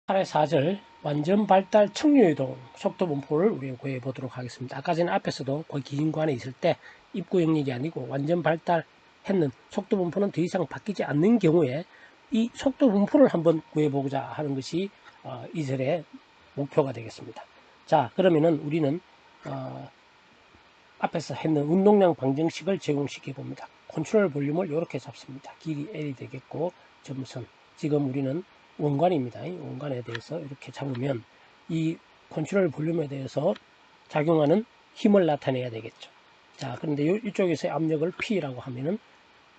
8의 4절 완전 발달 청류이동 속도 분포를 우리가 구해 보도록 하겠습니다. 아까 전에 앞에서도 그 기인관에 있을 때 입구 영역이 아니고 완전 발달했는 속도 분포는 더 이상 바뀌지 않는 경우에 이 속도 분포를 한번 구해 보고자 하는 것이 이 절의 목표가 되겠습니다. 자, 그러면은 우리는 앞에서 했는 운동량 방정식을 제공시켜 봅니다. 컨트롤 볼륨을 이렇게 잡습니다. 길이 L이 되겠고 점선, 지금 우리는 원관입니다. 원관에 대해서 이렇게 잡으면 이 컨트롤 볼륨에 대해서 작용하는 힘을 나타내야 되겠죠. 자, 그런데 이쪽에서의 압력을 P라고 하면은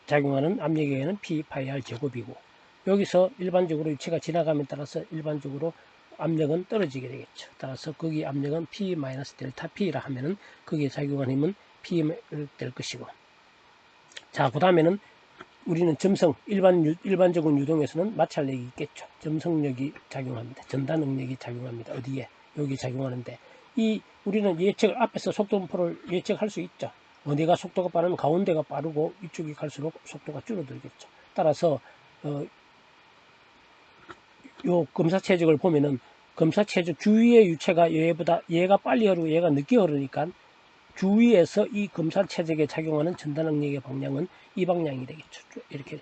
작용하는 압력에는 P 파이 R 제곱이고, 여기서 일반적으로 유체가 지나감에 따라서 일반적으로 압력은 떨어지게 되겠죠. 따라서 거기 압력은 P 마이너스 델타 P라 하면은 거기에 작용하는 힘은 P 될 것이고, 자, 그 다음에는 우리는 점성, 일반적인 유동에서는 마찰력이 있겠죠. 점성력이 작용합니다. 전단 응력이 작용합니다. 어디에? 여기 작용하는데, 우리는 예측을, 앞에서 속도 분포를 예측할 수 있죠. 어디가 속도가 빠르면 가운데가 빠르고 이쪽이 갈수록 속도가 줄어들겠죠. 따라서 요 검사체적을 보면은 검사체적 주위의 유체가 얘가 빨리 흐르고 얘가 늦게 흐르니까 주위에서 이 검사체적에 작용하는 전단응력의 방향은 이 방향이 되겠죠. 이렇게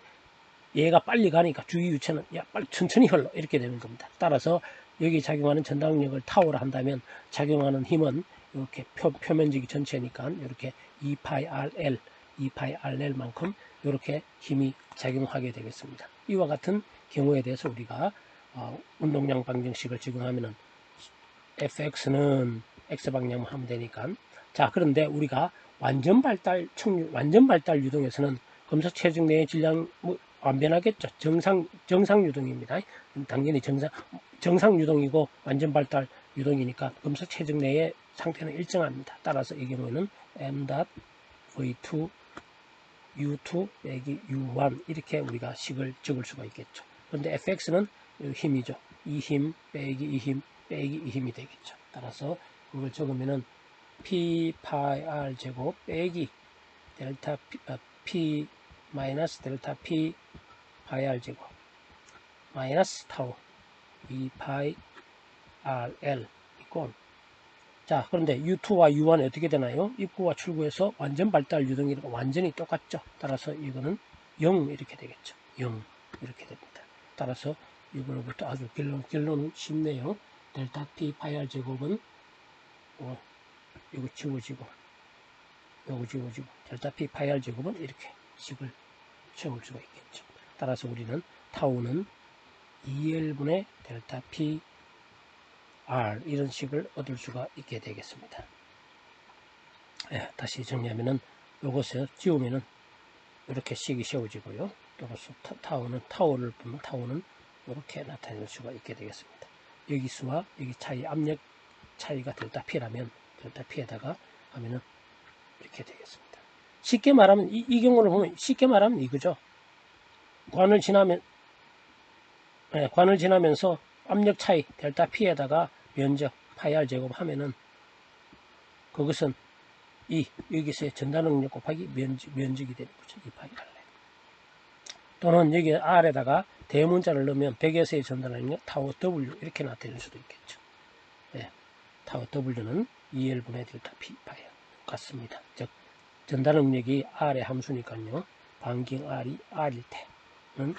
얘가 빨리 가니까 주위 유체는 야 빨리 천천히 흘러 이렇게 되는 겁니다. 따라서 여기 작용하는 전단응력을 타오라 한다면 작용하는 힘은 이렇게 표면적이 전체니까 이렇게 2πRL만큼 이렇게 힘이 작용하게 되겠습니다. 이와 같은 경우에 대해서 우리가 운동량 방정식을 적용하면은 fx는 x방향만 하면 되니까, 자, 그런데 우리가 완전 발달 유동에서는 검사 체중 내의 질량 안 변하겠죠. 정상 유동입니다. 당연히 정상 유동이고 완전 발달 유동이니까 검사 체중 내의 상태는 일정합니다. 따라서 이 경우에는 m.v2 u2 빼기 u1 이렇게 우리가 식을 적을 수가 있겠죠. 그런데 fx는 힘이죠. 이 힘 빼기 이 힘 빼기 이 힘이 되겠죠. 따라서 이걸 적으면은 p 파이 r 제곱 빼기 델타 p 마이너스 델타 p 파이 r 제곱 마이너스 타우 2 파이 rl 이꼴. 자, 그런데 U2와 U1이 어떻게 되나요? 입구와 출구에서 완전 발달 유동이니까 완전히 똑같죠. 따라서 이거는 0 이렇게 되겠죠. 0 이렇게 됩니다. 따라서 이거로부터 아주 결론은 쉽네요. 델타 P 파이 R 제곱은 이거 지워지고 요거 지워지고 델타 P 파이 R 제곱은 이렇게 식을 채울 수가 있겠죠. 따라서 우리는 타우는 2L분의 델타 P R 이런 식을 얻을 수가 있게 되겠습니다. 다시 정리하면은 요것을 지우면은 이렇게 식이 세워지고요. 또로서 타워를 보면 타워는 이렇게 나타낼 수가 있게 되겠습니다. 여기 수와 여기 차이, 압력 차이가 델타 P라면 델타 P에다가 하면은 이렇게 되겠습니다. 쉽게 말하면 이 경우를 보면 쉽게 말하면 이거죠. 관을 지나면서 압력 차이 델타 P에다가 면적 파이 R 제곱 하면은 그것은 여기서의 전단응력 곱하기 면적이 되는 거죠. 2파이 R. 또는 여기 R에다가 대문자를 넣으면 100에서의 전단응력 타워 W 이렇게 나타낼 수도 있겠죠. 타워 W는 2L분의 델타 P 파이 같습니다. 즉 전단응력이 R의 함수니까요. 반경 R이 R일 때는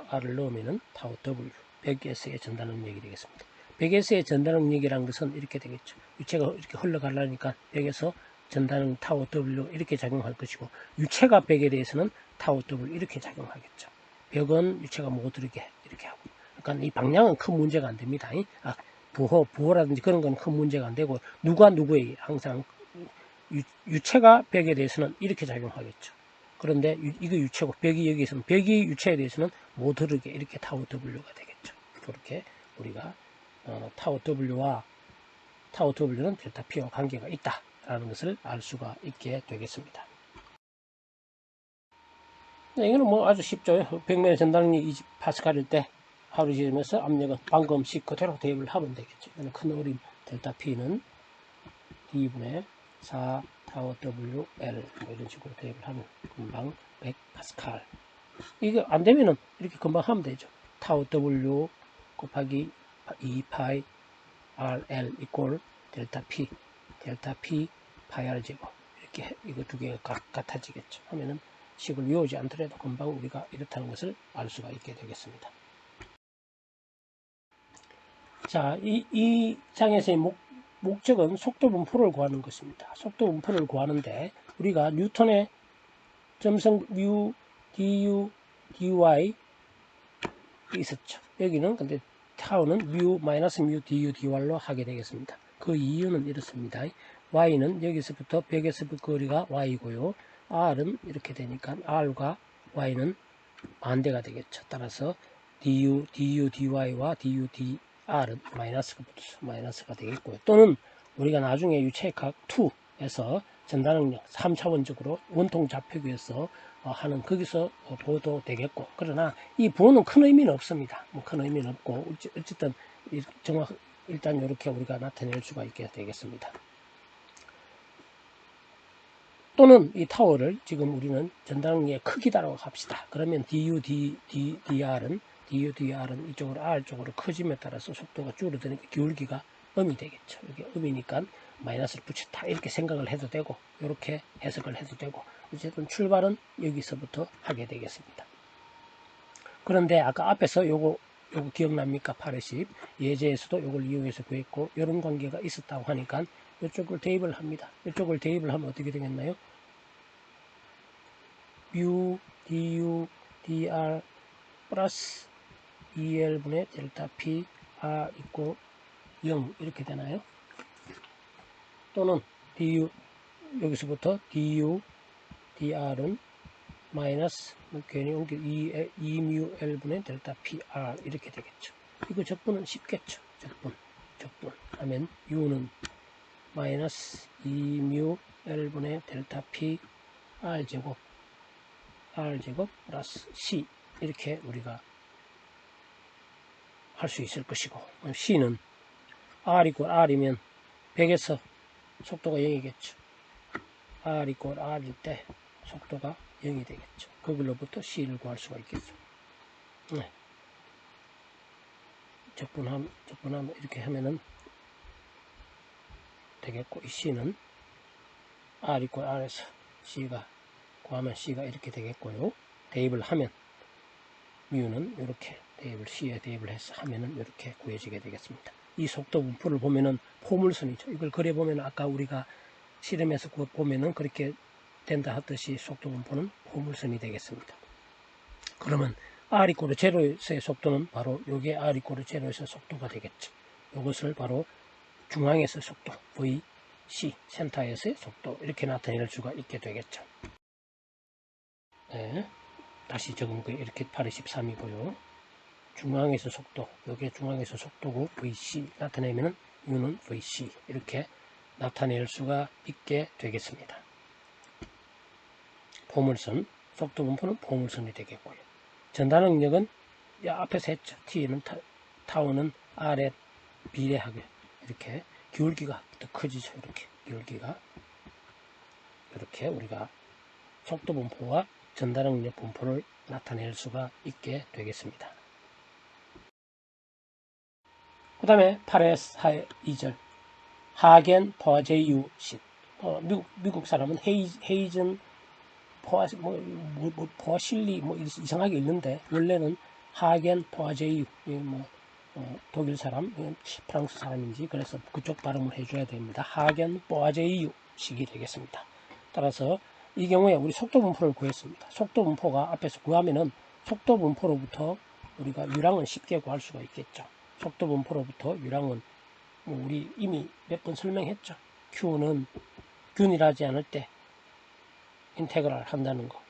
R을 넣으면 타워 W 100S의 전단응력이 되겠습니다. 100S의 전단응력이라는 것은 이렇게 되겠죠. 유체가 이렇게 흘러가려니까 100에서 전단응 타워 W 이렇게 작용할 것이고, 유체가 100에 대해서는 타워 W 이렇게 작용하겠죠. 100은 유체가 못 들게 이렇게 하고, 그러니까 이 방향은 큰 문제가 안 됩니다. 부호라든지 그런 건 큰 문제가 안 되고, 누가 누구에게 항상 유체가 100에 대해서는 이렇게 작용하겠죠. 그런데 이거 유체고 100이 여기 있으면 100이 유체에 대해서는 못 흐르게 이렇게 타워 W가 되겠죠. 그렇게 우리가 타워 W와 타워 W는 델타 P와 관계가 있다라는 것을 알 수가 있게 되겠습니다. 이거는 뭐 아주 쉽죠. 100m의 전달력 20파스칼일 때 하루 지으면서 압력은 방금 식 그대로 대입을 하면 되겠죠. 이거는 큰 어림 델타 P는 D분의 4 타워 W L 뭐 이런 식으로 대입을 하면 금방 100파스칼. 이거 안 되면은 이렇게 금방 하면 되죠. 타워 W 곱하기 2파이 RL 이꼴 델타 P 파이 R 제곱 이렇게 이거 두 개가 같아지겠죠. 하면은 식을 외우지 않더라도 금방 우리가 이렇다는 것을 알 수가 있게 되겠습니다. 자, 이 장에서의 목적은 속도 분포를 구하는 것입니다. 속도 분포를 구하는데 우리가 뉴턴의 점성 mu, du, dy 있었죠. 여기는 근데 타우는 mu, mu, du, dy로 하게 되겠습니다. 그 이유는 이렇습니다. y는 여기서부터 벽에서부터 거리가 y고요. r은 이렇게 되니까 r과 y는 반대가 되겠죠. 따라서 du, dy와 du, dr은 마이너스가 붙어서 마이너스가 되겠고요. 또는 우리가 나중에 유체각 2에서 전달능력 3차원적으로 원통 좌표기에서 하는 거기서 보도 되겠고, 그러나 이 부호는 큰 의미는 없습니다. 뭐 큰 의미는 없고 어쨌든 일단 이렇게 우리가 나타낼 수가 있게 되겠습니다. 또는 이 타워를 지금 우리는 전달능력의 크기다라고 합시다. 그러면 DUDR은 이쪽으로 R 쪽으로 커짐에 따라서 속도가 줄어드니까 기울기가 음이 되겠죠. 이게 음이니까 마이너스를 붙였다 이렇게 생각을 해도 되고 이렇게 해석을 해도 되고 어쨌든 출발은 여기서부터 하게 되겠습니다. 그런데 아까 앞에서 요거 기억납니까? 8-10 예제에서도 요걸 이용해서 구했고 이런 관계가 있었다고 하니까 이쪽을 대입을 합니다. 이쪽을 대입을 하면 어떻게 되겠나요? mu du dr 플러스 2L분의 델타 P R 있고 0 이렇게 되나요? 또는 du 여기서부터 du dr은 마이너스 괜히 옮겨 2mu L분의 델타 P R 이렇게 되겠죠. 이거 적분은 쉽겠죠. 적분 하면 u는 마이너스 2mu L분의 델타 P R 제곱 플러스 C 이렇게 우리가 할 수 있을 것이고 C는 R 이꼴 R이면 100에서 속도가 0이겠죠. R 이꼴 R일 때 속도가 0이 되겠죠. 거기로부터 C를 구할 수가 있겠죠. 네. 적분하면 이렇게 하면은 되겠고 이 C는 R 이꼴 R에서 C가 구하면 C가 이렇게 되겠고요. 대입을 하면 μ는 이렇게 C에 대입을 해서 하면은 이렇게 구해지게 되겠습니다. 이 속도 분포를 보면은 포물선이죠. 이걸 그려보면 아까 우리가 실험에서 보면은 그렇게 된다 하듯이 속도 분포는 포물선이 되겠습니다. 그러면 R 이꼬르 제로에서의 속도는 바로 요게 R 이꼬르 제로에서의 속도가 되겠죠. 이것을 바로 중앙에서의 속도 VC 센터에서의 속도 이렇게 나타낼 수가 있게 되겠죠. 네. 다시 적은 거 이렇게 8-13이고요. 중앙에서 속도, 여기 중앙에서 속도고 VC 나타내면은 U는 VC 이렇게 나타낼 수가 있게 되겠습니다. 포물선, 속도 분포는 포물선이 되겠고요. 전달 능력은 앞에서 했죠. T는 타우는 R에 비례하게 이렇게 기울기가 더 커지죠. 이렇게 기울기가 이렇게 우리가 속도 분포와 전달 능력 분포를 나타낼 수가 있게 되겠습니다. 그 다음에 8의 2절 하겐 버제유신 미국 사람은 헤이즌 버실리 이상하게 읽는데 원래는 하겐 버제유 독일 사람 프랑스 사람인지 그래서 그쪽 발음을 해줘야 됩니다. 하겐 버제유 식이 되겠습니다. 따라서 이 경우에 우리 속도 분포를 구했습니다. 속도 분포가 앞에서 구하면은 속도 분포로부터 우리가 유량은 쉽게 구할 수가 있겠죠. 속도 분포로부터 유량은 우리 이미 몇 번 설명했죠. Q는 균일하지 않을 때 인테그랄 한다는 거.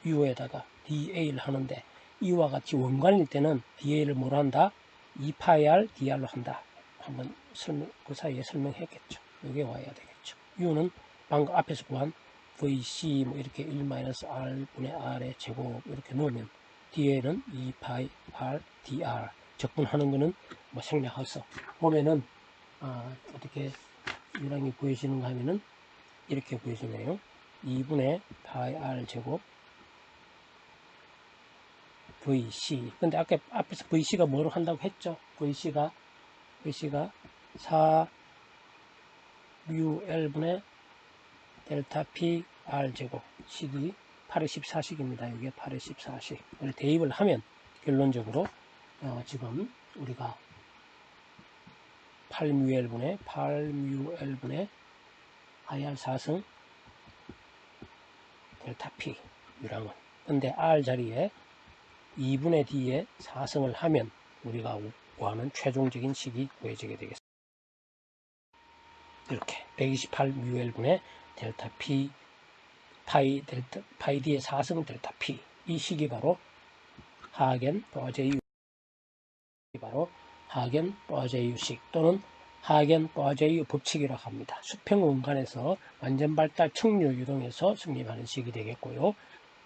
U에다가 dA를 하는데 이와 같이 원관일 때는 dA를 뭐로 한다? 2파이R dr로 한다. 한번 그 사이에 설명했겠죠. 이게 와야 되겠죠. U는 방금 앞에서 구한 VC 이렇게 1-R분의 R의 제곱 이렇게 넣으면 dA는 2파이R dr 적분하는 거는 생략해서 보면은 어떻게 유량이 구해지는가 하면은 이렇게 구해지네요. 2분의 파이 R 제곱 VC. 근데 아까 앞에서 VC가 뭐로 한다고 했죠? VC가 VC가 4μL분의 델타 P R제곱 식이 8의 14식입니다. 이게 8의 14식. 대입을 하면 결론적으로 지금 우리가 8μL분의 IR 4승 델타 P 유랑은. 근데 R 자리에 2분의 D에 4승을 하면 우리가 구하는 최종적인 식이 구해지게 되겠습니다. 이렇게 128μL분의 델타 P 파이 D의 4승 델타 P, 이 식이 바로 하겐-보아제이유 식 또는 하겐-보아제이유 법칙이라고 합니다. 수평 공간에서 완전 발달 척류 유동에서 성립하는 식이 되겠고요.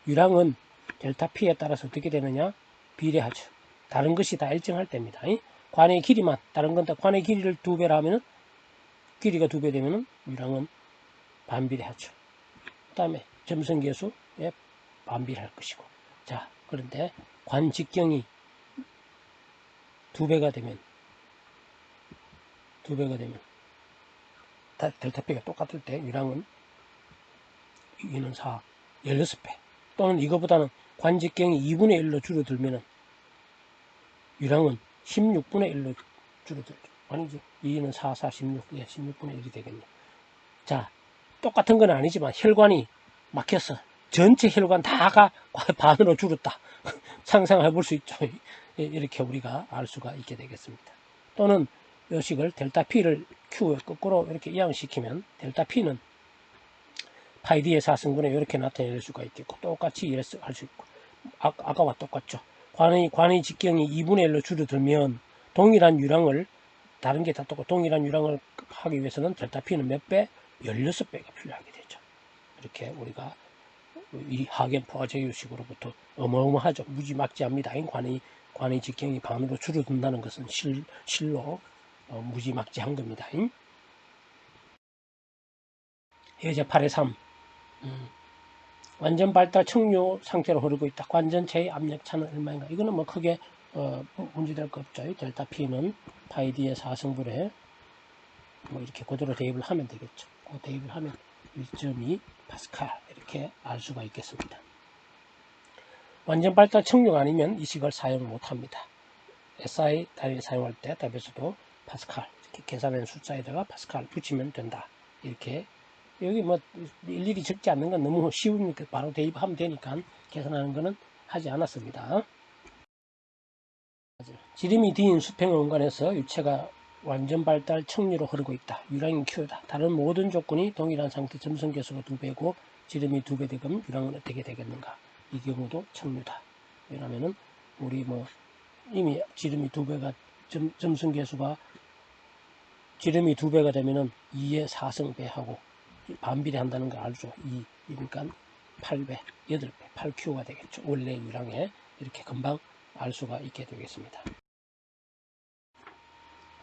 유랑은 델타 P에 따라서 어떻게 되느냐? 비례하죠. 다른 것이 다 일정할 때입니다. 관의 길이만, 다른 건 다 관의 길이를 2배라 하면은, 길이가 2배 되면은 유랑은 반비례하죠. 그 다음에 점성계수에 반비례할 것이고. 자, 그런데 관직경이 2배가 되면 델타 P가 똑같을 때 유랑은 2는 4, 16배. 또는 이거보다는 관직경이 2분의 1로 줄어들면은 유랑은 16분의 1로 줄어들죠. 아니지. 2는 4, 16. 예, 16분의 1이 되겠네. 자, 똑같은 건 아니지만 혈관이 막혔어. 전체 혈관 다가 반으로 줄었다. 상상해 볼 수 있죠. 이렇게 우리가 알 수가 있게 되겠습니다. 또는 이 식을 델타 P를 Q에 거꾸로 이렇게 이항시키면 델타 P는 파이 D의 4승분에 이렇게 나타낼 수가 있겠고, 똑같이 이래서 할 수 있고, 아까와 똑같죠. 관의 직경이 2분의 1로 줄어들면 동일한 유랑을, 다른 게 다 똑같고 동일한 유랑을 하기 위해서는 델타 P는 몇 배? 16배가 필요하게 되죠. 이렇게 우리가 이 하겐-보아제이유식으로부터 어마어마하죠. 무지막지합니다. 관의 직경이 반으로 줄어든다는 것은 실로 무지막지한 겁니다. 이제 8의 3. 완전 발달 척류 상태로 흐르고 있다. 관전체의 압력차는 얼마인가? 이거는 뭐 크게 문제될 거 없죠. 델타 P는 파이 D의 4승분에 뭐 이렇게 그대로 대입을 하면 되겠죠. 대입을 하면 1.2 파스칼 이렇게 알 수가 있겠습니다. 완전 발달 척류가 아니면 이 식을 사용 못합니다. SI 단위 사용할 때 답에서도 파스칼 이렇게 계산한 숫자에다가 파스칼 붙이면 된다. 이렇게 여기 뭐 일일이 적지 않는 건 너무 쉬우니까 바로 대입하면 되니까 계산하는 거는 하지 않았습니다. 지름이 D인 수평 공간에서 유체가 완전 발달 척류로 흐르고 있다. 유랑이 Q다. 다른 모든 조건이 동일한 상태 점성계수가 2배고 지름이 2배 되면 유랑은 어떻게 되겠는가? 이 경우도 척류다. 왜냐면은 우리 뭐 이미 지름이 2배가 점성계수가 지름이 2배가 되면은 2의 4승배하고 반비례한다는 걸 알죠. 2니까 8배, 8배, 8Q가 되겠죠. 원래 유랑에 이렇게 금방 알 수가 있게 되겠습니다.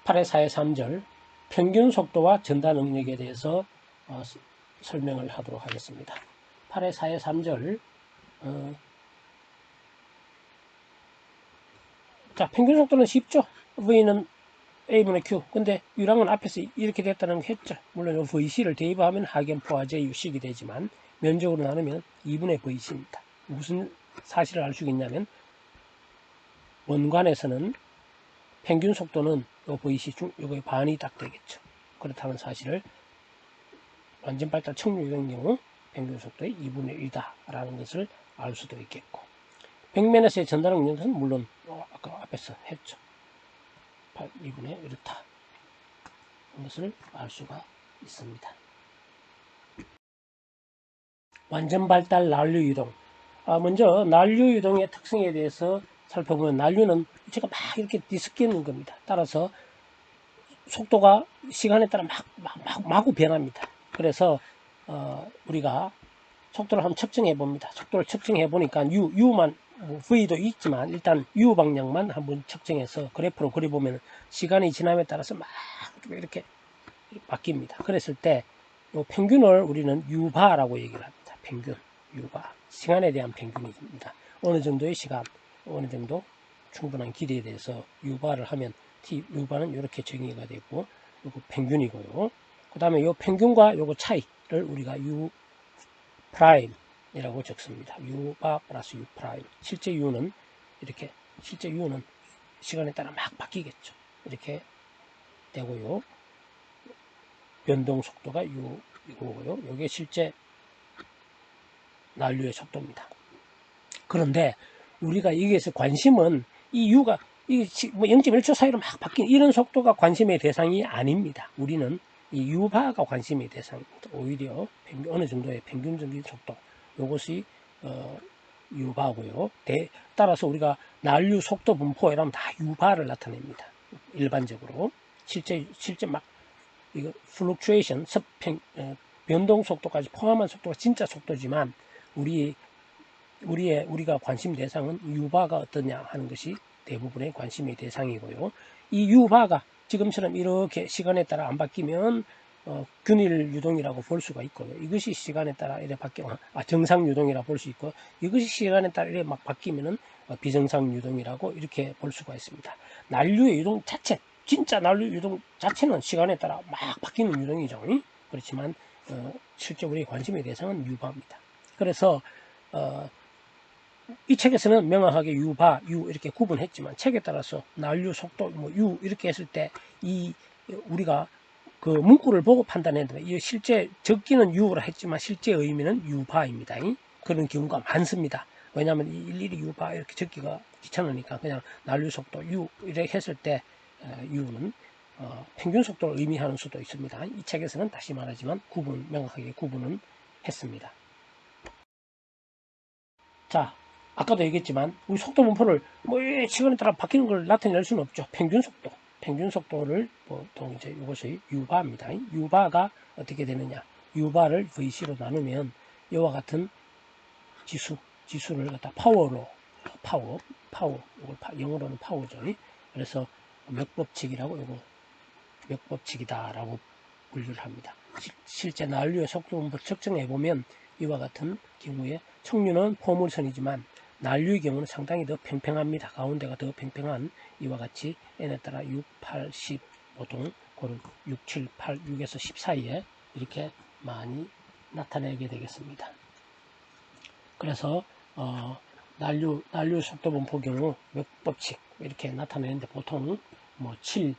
8의 4의 3절 평균 속도와 전달 능력에 대해서 설명을 하도록 하겠습니다. 8의 4의 3절 자, 평균 속도는 쉽죠. V는 A분의 Q. 근데 유랑은 앞에서 이렇게 됐다는 거 했죠. 물론 VC를 대입하면 하겐-보아제이유식이 되지만 면적으로 나누면 2분의 VC입니다. 무슨 사실을 알 수 있냐면 원관에서는 평균 속도는 VC 중 요거의 반이 딱 되겠죠. 그렇다는 사실을 완전 발달 척류의 경우 평균 속도의 2분의 1이다라는 것을 알 수도 있겠고, 평면에서의 전달 능력은 물론 아까 앞에서 했죠. 2분의 이렇다. 것을 알 수가 있습니다. 완전 발달 난류 유동. 먼저 난류 유동의 특성에 대해서 살펴보면 난류는 제가 막 이렇게 뒤섞이는 겁니다. 따라서 속도가 시간에 따라 마구 변합니다. 그래서 우리가 속도를 한번 측정해 봅니다. 속도를 측정해 보니까 U만 V도 있지만 일단 U 방향만 한번 측정해서 그래프로 그려보면 시간이 지남에 따라서 막 이렇게 바뀝니다. 그랬을 때 이 평균을 우리는 U바라고 얘기를 합니다. 평균 U바 시간에 대한 평균입니다. 어느 정도의 시간, 어느 정도 충분한 길이에 대해서 U바를 하면 U바는 이렇게 정의가 되고, 요거 평균이고요. 그 다음에 요 평균과 요거 차이를 우리가 U 프라임이라고 적습니다. U바 플러스 U 프라임. 실제 U는 이렇게, 실제 U는 시간에 따라 막 바뀌겠죠. 이렇게 되고요. 변동 속도가 이거고요. 이게 실제 난류의 속도입니다. 그런데 우리가 여기에서 관심은 이 U가 뭐 0.1초 사이로 막 바뀌는 이런 속도가 관심의 대상이 아닙니다. 우리는 이 U바가 관심의 대상입니다. 오히려 어느 정도의 평균적인 속도, 이것이 U바고요. 따라서 우리가 난류 속도 분포에라면 다 U바를 나타냅니다. 일반적으로 실제 막 이거 fluctuation 변동 속도까지 포함한 속도가 진짜 속도지만 우리가 관심 대상은 U바가 어떠냐 하는 것이 대부분의 관심의 대상이고요. 이 U바가 지금처럼 이렇게 시간에 따라 안 바뀌면 균일 유동이라고 볼 수가 있고요. 이것이 시간에 따라 이렇게 정상 유동이라고 볼 수 있고, 이것이 시간에 따라 이렇게 막 바뀌면은 비정상 유동이라고 이렇게 볼 수가 있습니다. 난류의 유동 자체, 진짜 난류 유동 자체는 시간에 따라 막 바뀌는 유동이죠. 그렇지만 실제 우리의 관심의 대상은 U바입니다. 그래서 이 책에서는 명확하게 U바, U 이렇게 구분했지만 책에 따라서 난류 속도 뭐 U 이렇게 했을 때 우리가 그 문구를 보고 판단해야 됩니다. 이 실제 적기는 U라 했지만 실제 의미는 U바입니다. 그런 경우가 많습니다. 왜냐하면 일일이 U바 이렇게 적기가 귀찮으니까 그냥 난류 속도 U 이렇게 했을 때 U는 평균 속도를 의미하는 수도 있습니다. 이 책에서는 다시 말하지만 명확하게 구분은 했습니다. 자, 아까도 얘기했지만 우리 속도 분포를 뭐 시간에 따라 바뀌는 걸 나타낼 수는 없죠. 평균 속도를 보통 이제 이것이 U바입니다. U바가 어떻게 되느냐? U바를 VC로 나누면 이와 같은 지수를 갖다 파워, 이걸 영어로는 파워죠. 그래서 맥법칙이다라고 분류를 합니다. 실제 난류의 속도 분포를 측정해 보면 이와 같은 경우에 척류는 포물선이지만 난류의 경우는 상당히 더 팽팽합니다. 가운데가 더 팽팽한 이와 같이 n에 따라 6, 8, 10 보통 6, 7, 8, 6에서 10 사이에 이렇게 많이 나타내게 되겠습니다. 그래서 난류 속도 분포 경우 맥법칙 이렇게 나타내는데 보통 뭐 7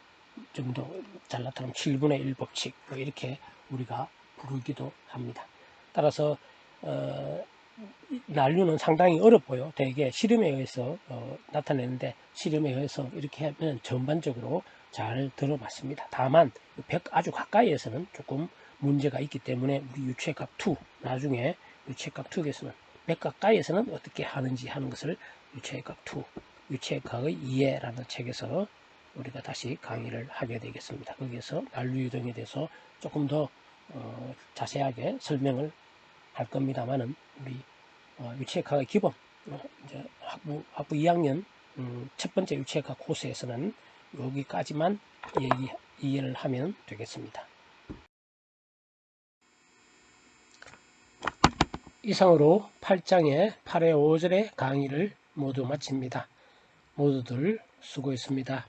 정도 잘 나타나면 7분의 1 법칙 뭐 이렇게 우리가 부르기도 합니다. 따라서 난류는 상당히 어렵고요. 대개 실험에 의해서 나타내는데 실험에 의해서 이렇게 하면 전반적으로 잘 들어맞습니다. 다만 아주 가까이에서는 조금 문제가 있기 때문에 우리 유체값 2 나중에 유체값 2에서는 100 가까이에서는 어떻게 하는지 하는 것을 유체값 2 유체값의 이해라는 책에서 우리가 다시 강의를 하게 되겠습니다. 거기에서 난류 유동에 대해서 조금 더 자세하게 설명을 할 겁니다만은 우리 유체학의 기본 이제 학부 2학년 첫 번째 유체학 코스에서는 여기까지만 이해를 하면 되겠습니다. 이상으로 8장의 8회 5절의 강의를 모두 마칩니다. 모두들 수고했습니다.